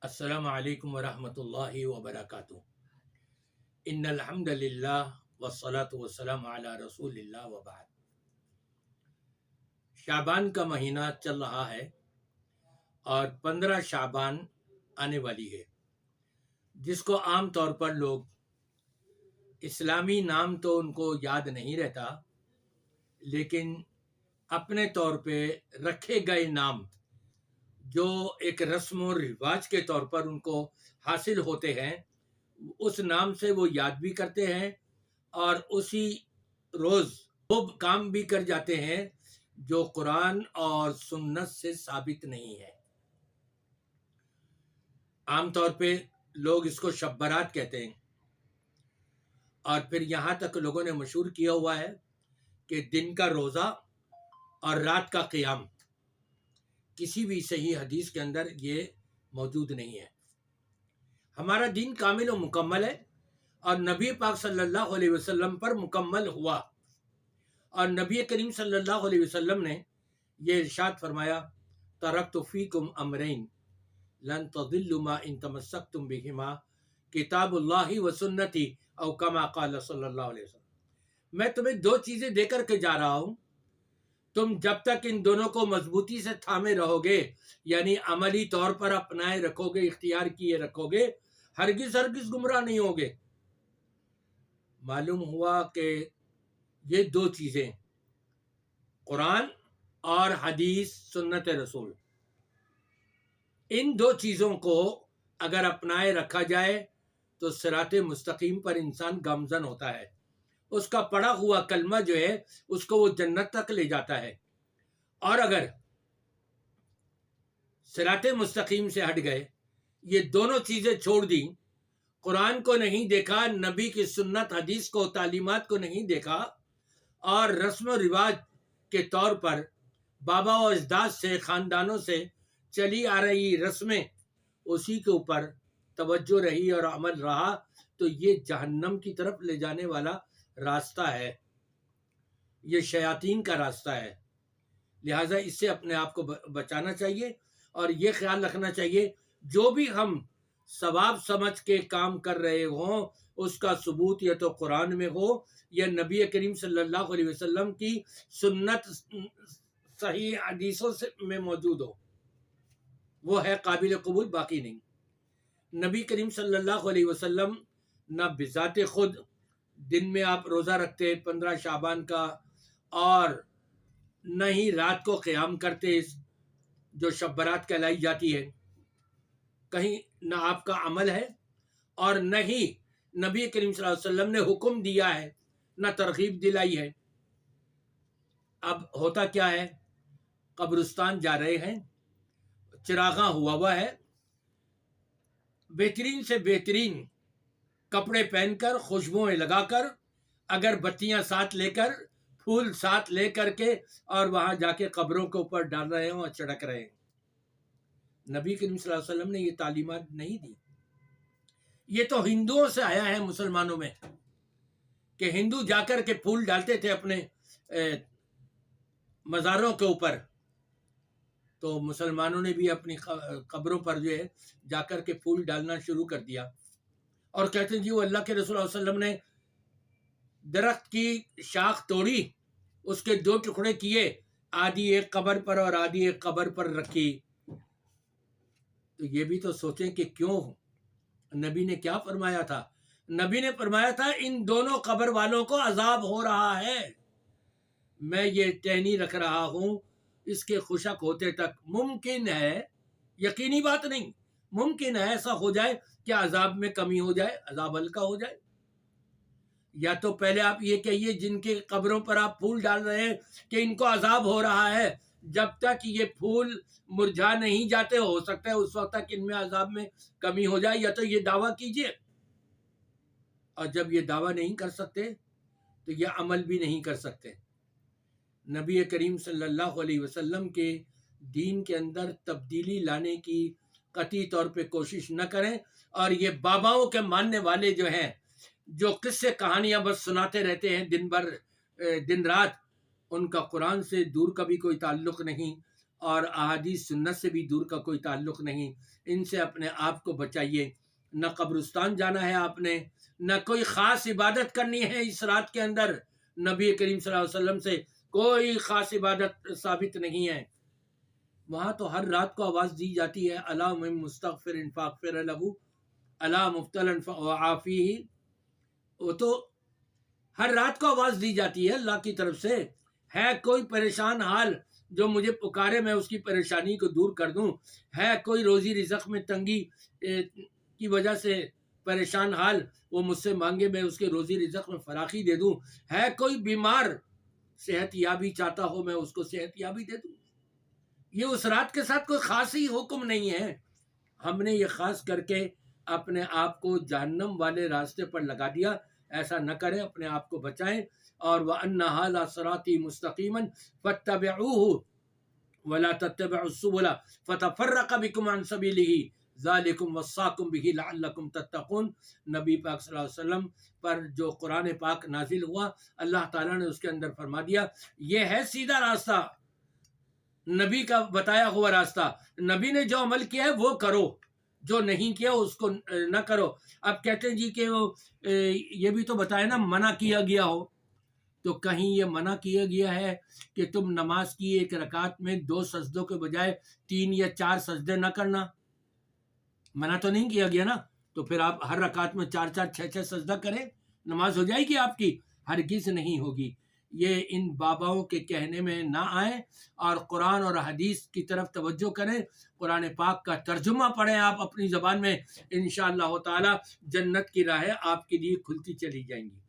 السلام علیکم ورحمۃ اللہ وبرکاتہ۔ ان الحمد للہ والصلاة والسلام علی رسول اللہ وبعد۔ شعبان کا مہینہ چل رہا ہے اور 15 شعبان آنے والی ہے، جس کو عام طور پر لوگ اسلامی نام تو ان کو یاد نہیں رہتا، لیکن اپنے طور پہ رکھے گئے نام جو ایک رسم و رواج کے طور پر ان کو حاصل ہوتے ہیں، اس نام سے وہ یاد بھی کرتے ہیں اور اسی روز وہ کام بھی کر جاتے ہیں جو قرآن اور سنت سے ثابت نہیں ہے۔ عام طور پہ لوگ اس کو شب برات کہتے ہیں، اور پھر یہاں تک لوگوں نے مشہور کیا ہوا ہے کہ دن کا روزہ اور رات کا قیام کسی بھی صحیح حدیث کے اندر یہ موجود نہیں ہے۔ ہمارا دین کامل و مکمل ہے اور نبی پاک صلی اللہ علیہ وسلم پر مکمل ہوا، اور نبی کریم صلی اللہ علیہ وسلم نے یہ ارشاد فرمایا، ترکت فیکم امرین لن تضلوا ما ان تمسکتم بہما کتاب اللہ و سنتی او کما قال صلی اللہ علیہ وسلم۔ میں تمہیں دو چیزیں دے کر کے جا رہا ہوں، تم جب تک ان دونوں کو مضبوطی سے تھامے رہو گے، یعنی عملی طور پر اپنائے رکھو گے، اختیار کیے رکھو گے، ہرگز گمراہ نہیں ہوگے۔ معلوم ہوا کہ یہ دو چیزیں، قرآن اور حدیث سنت رسول، ان دو چیزوں کو اگر اپنائے رکھا جائے تو صراط مستقیم پر انسان گامزن ہوتا ہے، اس کا پڑھا ہوا کلمہ جو ہے اس کو وہ جنت تک لے جاتا ہے۔ اور اگر صراط مستقیم سے ہٹ گئے، یہ دونوں چیزیں چھوڑ دی، قرآن کو نہیں دیکھا، نبی کی سنت حدیث کو، تعلیمات کو نہیں دیکھا، اور رسم و رواج کے طور پر بابا و اجداد سے، خاندانوں سے چلی آ رہی رسمیں اسی کے اوپر توجہ رہی اور عمل رہا، تو یہ جہنم کی طرف لے جانے والا راستہ ہے، یہ شیاطین کا راستہ ہے۔ لہٰذا اس سے اپنے آپ کو بچانا چاہیے، اور یہ خیال رکھنا چاہیے جو بھی ہم ثواب سمجھ کے کام کر رہے ہوں، اس کا ثبوت یا تو قرآن میں ہو یا نبی کریم صلی اللہ علیہ وسلم کی سنت صحیح حدیثوں میں موجود ہو، وہ ہے قابل قبول، باقی نہیں۔ نبی کریم صلی اللہ علیہ وسلم نہ بذات خود دن میں آپ روزہ رکھتے 15 شعبان کا، اور نہ ہی رات کو قیام کرتے جو شب برات کہلائی جاتی ہے، کہیں نہ آپ کا عمل ہے، اور نہ ہی نبی کریم صلی اللہ علیہ وسلم نے حکم دیا ہے، نہ ترغیب دلائی ہے۔ اب ہوتا کیا ہے، قبرستان جا رہے ہیں، چراغاں ہوا ہے، بہترین سے بہترین کپڑے پہن کر، خوشبوئیں لگا کر، اگر بتیاں ساتھ لے کر، پھول ساتھ لے کر کے، اور وہاں جا کے قبروں کے اوپر ڈال رہے ہوں اور چھڑک رہے ہیں۔ نبی کریم صلی اللہ علیہ وسلم نے یہ تعلیمات نہیں دی۔ یہ تو ہندوؤں سے آیا ہے مسلمانوں میں، کہ ہندو جا کر کے پھول ڈالتے تھے اپنے مزاروں کے اوپر، تو مسلمانوں نے بھی اپنی قبروں پر جو ہے جا کر کے پھول ڈالنا شروع کر دیا، اور کہتے ہیں جی وہ اللہ کے رسول صلی اللہ علیہ وسلم نے درخت کی شاخ توڑی، اس کے 2 ٹکڑے کیے، آدھی ایک قبر پر اور آدھی ایک قبر پر رکھی۔ تو یہ بھی تو سوچیں کہ کیوں، نبی نے کیا فرمایا تھا؟ نبی نے فرمایا تھا ان دونوں قبر والوں کو عذاب ہو رہا ہے، میں یہ ٹہنی رکھ رہا ہوں، اس کے خشک ہوتے تک ممکن ہے، یقینی بات نہیں، ممکن ہے ایسا ہو جائے کہ عذاب میں کمی ہو جائے، عذاب ہلکا ہو جائے۔ یا تو پہلے آپ یہ کہیے جن کے قبروں پر آپ پھول ڈال رہے ہیں کہ ان کو عذاب ہو رہا ہے، جب تک یہ پھول مرجھا نہیں جاتے ہو سکتا ہے اس وقت تک ان میں عذاب میں کمی ہو جائے، یا تو یہ دعویٰ کیجئے، اور جب یہ دعویٰ نہیں کر سکتے تو یہ عمل بھی نہیں کر سکتے۔ نبی کریم صلی اللہ علیہ وسلم کے دین کے اندر تبدیلی لانے کی قطعی طور پہ کوشش نہ کریں، اور یہ باباؤں کے ماننے والے جو ہیں، جو قصے کہانیاں بس سناتے رہتے ہیں دن بھر دن رات، ان کا قرآن سے دور کا بھی کوئی تعلق نہیں، اور احادیث سنت سے بھی دور کا کوئی تعلق نہیں. ان سے اپنے آپ کو بچائیے. نہ قبرستان جانا ہے آپ نے، نہ کوئی خاص عبادت کرنی ہے اس رات کے اندر. نبی کریم صلی اللہ علیہ وسلم سے کوئی خاص عبادت ثابت نہیں ہے. وہاں تو ہر رات کو آواز دی جاتی ہے، الا من مستغفر فاغفر له، الا مبتلا فعافیہ. وہ تو ہر رات کو آواز دی جاتی ہے اللہ کی طرف سے. ہے کوئی پریشان حال جو مجھے پکارے میں اس کی پریشانی کو دور کر دوں. ہے کوئی روزی رزق میں تنگی کی وجہ سے پریشان حال، وہ مجھ سے مانگے میں اس کے روزی رزق میں فراخی دے دوں. ہے کوئی بیمار صحت یابی چاہتا ہو، میں اس کو صحت یابی دے دوں. یہ اس رات کے ساتھ کوئی خاص ہی حکم نہیں ہے. ہم نے یہ خاص کر کے اپنے آپ کو جہنم والے راستے پر لگا دیا. ایسا نہ کریں، اپنے آپ کو بچائیں. اور وَأَنَّ هَذَا صِرَاطِي مُسْتَقِيمًا فَاتَّبِعُوهُ وَلَا تَتَّبِعُوا السُّبُلَ فَتَفَرَّقَ بِكُمْ عَنْ سَبِيلِهِ ذَلِكُمْ وَصَّاكُمْ بِهِ لَعَلَّكُمْ تَتَّقُونَ. نبی پاک صلی اللہ علیہ وسلم پر جو قرآن پاک نازل ہوا، اللہ تعالیٰ نے اس کے اندر فرما دیا یہ ہے سیدھا راستہ، نبی کا بتایا ہوا راستہ. نبی نے جو عمل کیا ہے وہ کرو، جو نہیں کیا اس کو نہ کرو. اب کہتے ہیں جی کہ وہ یہ بھی تو بتایا نا منع کیا گیا ہو، تو کہیں یہ منع کیا گیا ہے کہ تم نماز کی ایک رکعت میں 2 سجدوں کے بجائے 3 یا 4 سجدے نہ کرنا؟ منع تو نہیں کیا گیا نا. تو پھر آپ ہر رکعت میں 4 4 6 6 سجدہ کریں، نماز ہو جائے گی آپ کی؟ ہرگز نہیں ہوگی. یہ ان باباؤں کے کہنے میں نہ آئیں اور قرآن اور حدیث کی طرف توجہ کریں. قرآن پاک کا ترجمہ پڑھیں آپ اپنی زبان میں، انشاءاللہ تعالی جنت کی راہیں آپ کے لیے کھلتی چلی جائیں گی.